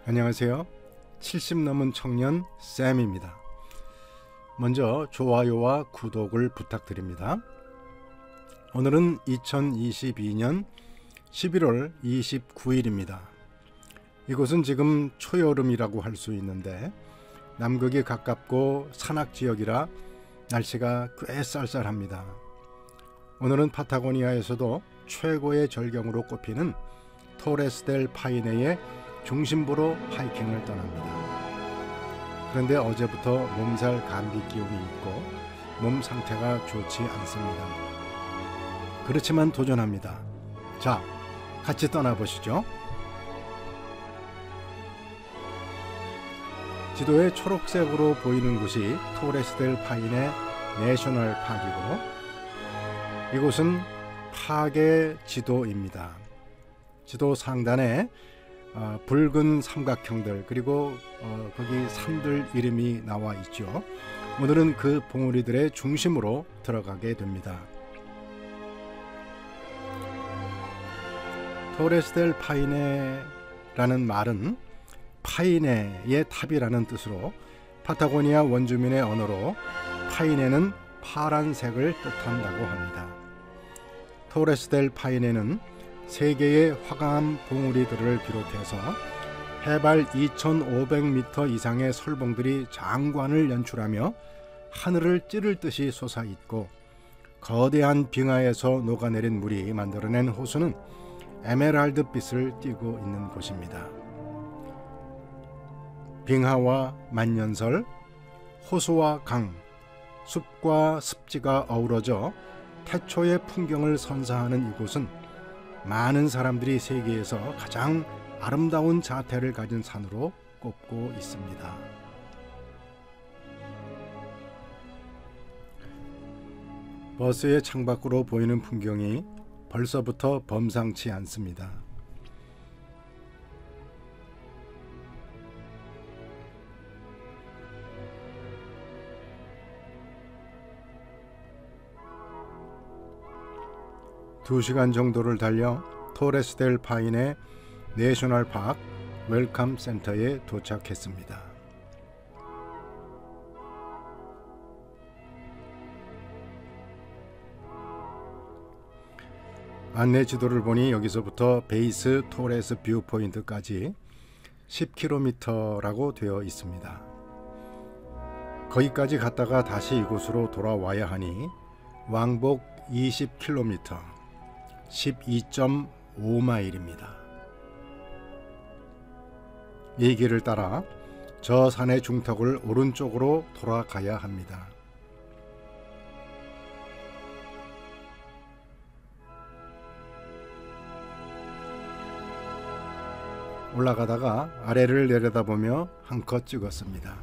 안녕하세요. 70 넘은 청년 쌤입니다. 먼저 좋아요와 구독을 부탁드립니다. 오늘은 2022년 11월 29일입니다. 이곳은 지금 초여름이라고 할 수 있는데 남극이 가깝고 산악지역이라 날씨가 꽤 쌀쌀합니다. 오늘은 파타고니아에서도 최고의 절경으로 꼽히는 토레스 델 파이네의 중심부로 하이킹을 떠납니다. 그런데 어제부터 몸살 감기 기운이 있고 몸 상태가 좋지 않습니다. 그렇지만 도전합니다. 자, 같이 떠나보시죠. 지도에 초록색으로 보이는 곳이 토레스 델 파이네 내셔널 파크이고 이곳은 파크의 지도입니다. 지도 상단에 붉은 삼각형들 그리고 거기 산들 이름이 나와 있죠. 오늘은 그 봉우리들의 중심으로 들어가게 됩니다. 토레스 델 파이네라는 말은 파이네의 탑이라는 뜻으로 파타고니아 원주민의 언어로 파이네는 파란색을 뜻한다고 합니다. 토레스 델 파이네는 세 개의 화강암 봉우리들을 비롯해서 해발 2,500m 이상의 설봉들이 장관을 연출하며 하늘을 찌를 듯이 솟아있고 거대한 빙하에서 녹아내린 물이 만들어낸 호수는 에메랄드빛을 띠고 있는 곳입니다. 빙하와 만년설, 호수와 강, 숲과 습지가 어우러져 태초의 풍경을 선사하는 이곳은 많은 사람들이 세계에서 가장 아름다운 자태를 가진 산으로 꼽고 있습니다. 버스의 창밖으로 보이는 풍경이 벌써부터 범상치 않습니다. 두 시간 정도를 달려 토레스 델 파이네 내셔널 파크 웰컴 센터에 도착했습니다. 안내 지도를 보니 여기서부터 베이스 토레스 뷰 포인트까지 10km라고 되어 있습니다. 거기까지 갔다가 다시 이곳으로 돌아와야 하니 왕복 20km 12.5마일입니다. 이 길을 따라 저 산의 중턱을 오른쪽으로 돌아가야 합니다. 올라가다가 아래를 내려다보며 한껏 찍었습니다.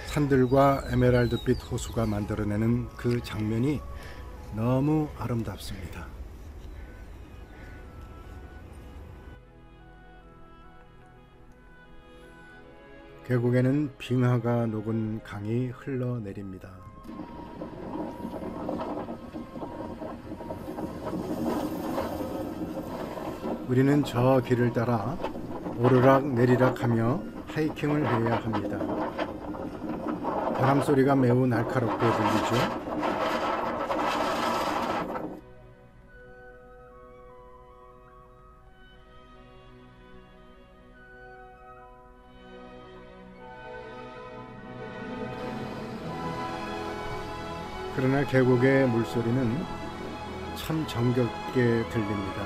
산들과 에메랄드빛 호수가 만들어내는 그 장면이 너무 아름답습니다. 계곡에는 빙하가 녹은 강이 흘러내립니다. 우리는 저 길을 따라 오르락 내리락 하며 하이킹을 해야 합니다. 바람 소리가 매우 날카롭게 들리죠. 그러나 계곡의 물소리는 참 정겹게 들립니다.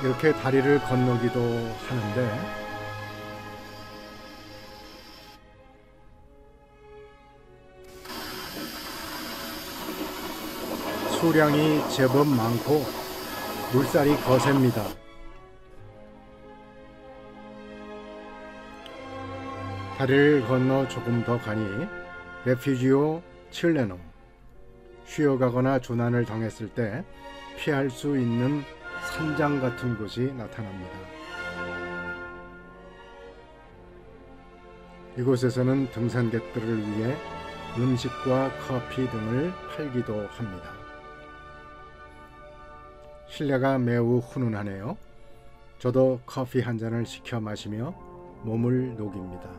이렇게 다리를 건너기도 하는데 수량이 제법 많고 물살이 거셉니다. 다리를 건너 조금 더 가니 레퓨지오 칠레노, 쉬어가거나 조난을 당했을 때 피할 수 있는 산장 같은 곳이 나타납니다. 이곳에서는 등산객들을 위해 음식과 커피 등을 팔기도 합니다. 실내가 매우 훈훈하네요. 저도 커피 한 잔을 시켜 마시며 몸을 녹입니다.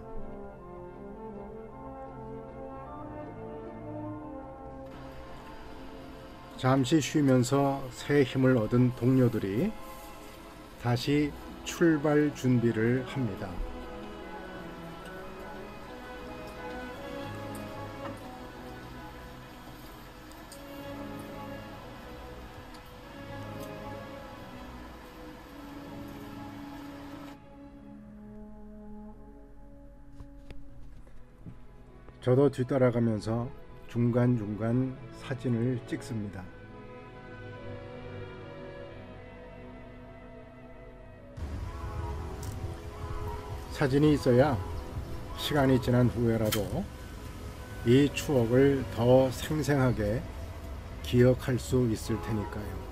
잠시 쉬면서 새 힘을 얻은 동료들이 다시 출발 준비를 합니다. 저도 뒤따라가면서 중간중간 사진을 찍습니다. 사진이 있어야 시간이 지난 후에라도 이 추억을 더 생생하게 기억할 수 있을 테니까요.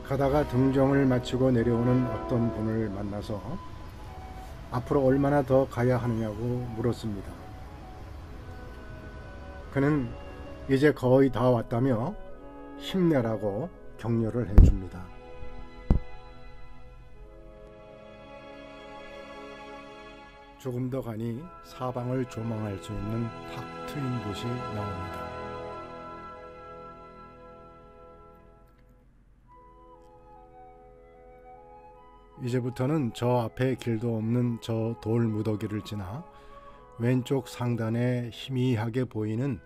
가다가 등정을 마치고 내려오는 어떤 분을 만나서 앞으로 얼마나 더 가야 하느냐고 물었습니다. 그는 이제 거의 다 왔다며 힘내라고 격려를 해줍니다. 조금 더 가니 사방을 조망할 수 있는 탁 트인 곳이 나옵니다. 이제부터는 저 앞에 길도 없는 저 돌 무더기를 지나 왼쪽 상단에 희미하게 보이는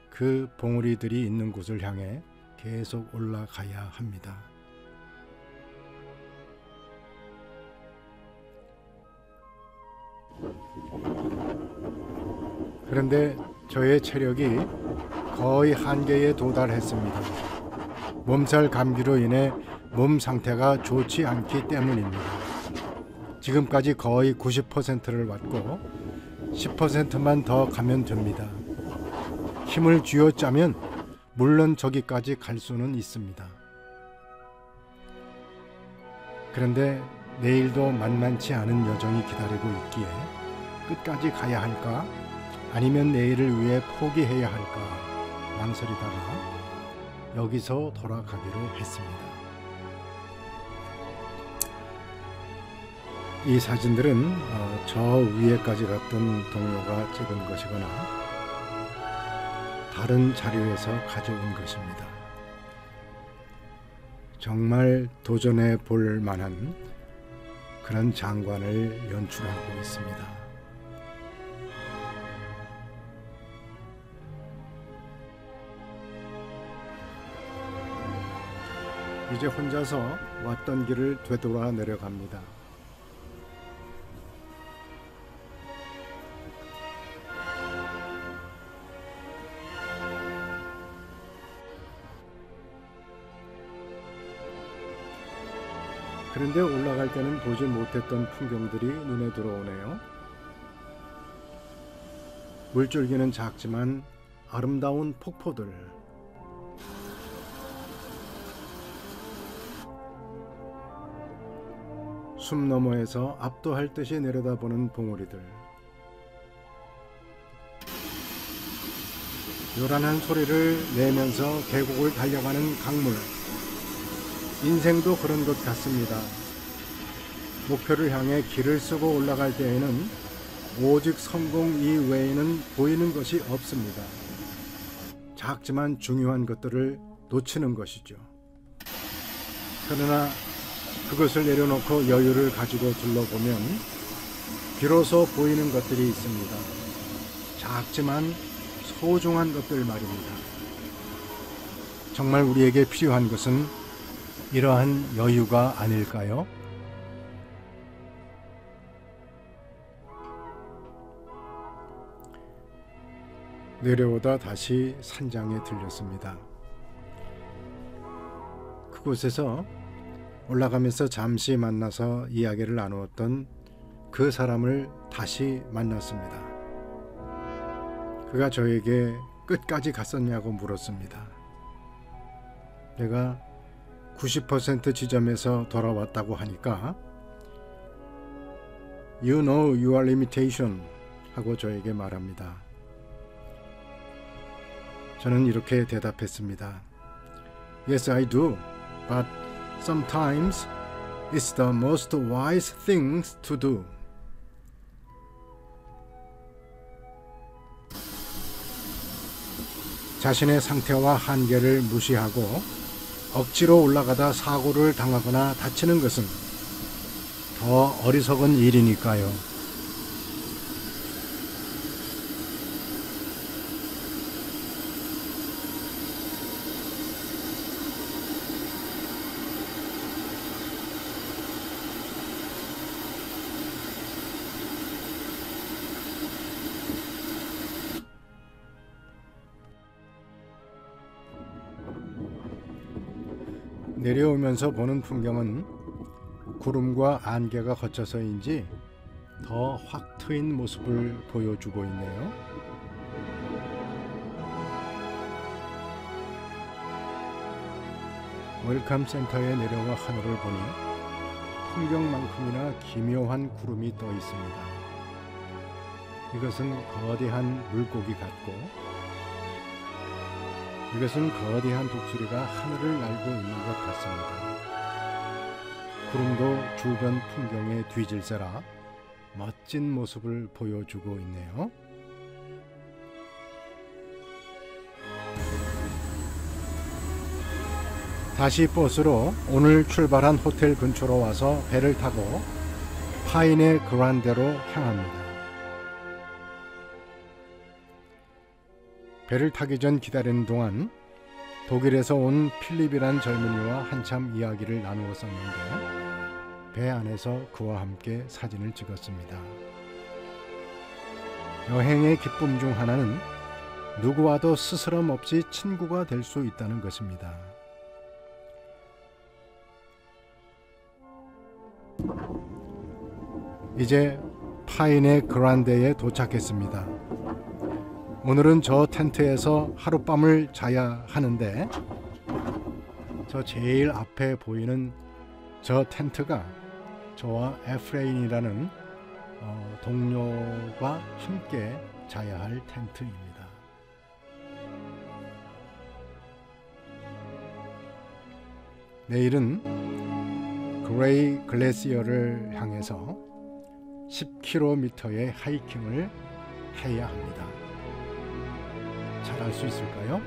그 봉우리들이 있는 곳을 향해 계속 올라가야 합니다. 그런데 저의 체력이 거의 한계에 도달했습니다. 몸살 감기로 인해 몸 상태가 좋지 않기 때문입니다. 지금까지 거의 90%를 왔고 10%만 더 가면 됩니다. 힘을 쥐어짜면 물론 저기까지 갈 수는 있습니다. 그런데 내일도 만만치 않은 여정이 기다리고 있기에 끝까지 가야 할까? 아니면 내일을 위해 포기해야 할까? 망설이다가 여기서 돌아가기로 했습니다. 이 사진들은 저 위에까지 갔던 동료가 찍은 것이거나 다른 자료에서 가져온 것입니다. 정말 도전해 볼 만한 그런 장관을 연출하고 있습니다. 이제 혼자서 왔던 길을 되돌아 내려갑니다. 그런데 올라갈 때는 보지 못했던 풍경들이 눈에 들어오네요. 물줄기는 작지만 아름다운 폭포들, 숲 너머에서 압도할 듯이 내려다보는 봉우리들, 요란한 소리를 내면서 계곡을 달려가는 강물. 인생도 그런 것 같습니다. 목표를 향해 길을 쓰고 올라갈 때에는 오직 성공 이외에는 보이는 것이 없습니다. 작지만 중요한 것들을 놓치는 것이죠. 그러나 그것을 내려놓고 여유를 가지고 둘러보면 비로소 보이는 것들이 있습니다. 작지만 소중한 것들 말입니다. 정말 우리에게 필요한 것은 이러한 여유가 아닐까요? 내려오다 다시 산장에 들렸습니다. 그곳에서 올라가면서 잠시 만나서 이야기를 나누었던 그 사람을 다시 만났습니다. 그가 저에게 끝까지 갔었냐고 물었습니다. 내가 90% 지점에서 돌아왔다고 하니까 You know your limitation 하고 저에게 말합니다. 저는 이렇게 대답했습니다. Yes, I do. But sometimes it's the most wise things to do. 자신의 상태와 한계를 무시하고 억지로 올라가다 사고를 당하거나 다치는 것은 더 어리석은 일이니까요. 내려오면서 보는 풍경은 구름과 안개가 걷혀서인지 더 확 트인 모습을 보여주고 있네요. 웰컴 센터에 내려와 하늘을 보니 풍경만큼이나 기묘한 구름이 떠 있습니다. 이것은 거대한 물고기 같고 이것은 거대한 독수리가 하늘을 날고 있는 것 같습니다. 구름도 주변 풍경에 뒤질세라 멋진 모습을 보여주고 있네요. 다시 버스로 오늘 출발한 호텔 근처로 와서 배를 타고 파인의 그란데로 향합니다. 배를 타기 전 기다리는 동안 독일에서 온 필립이란 젊은이와 한참 이야기를 나누었었는데 배 안에서 그와 함께 사진을 찍었습니다. 여행의 기쁨 중 하나는 누구와도 스스럼 없이 친구가 될 수 있다는 것입니다. 이제 파인의 그란데에 도착했습니다. 오늘은 저 텐트에서 하룻밤을 자야 하는데 저 제일 앞에 보이는 저 텐트가 저와 에프레인이라는 동료가 함께 자야 할 텐트입니다. 내일은 그레이 글래시어를 향해서 10km의 하이킹을 해야 합니다. 잘할 수 있을까요?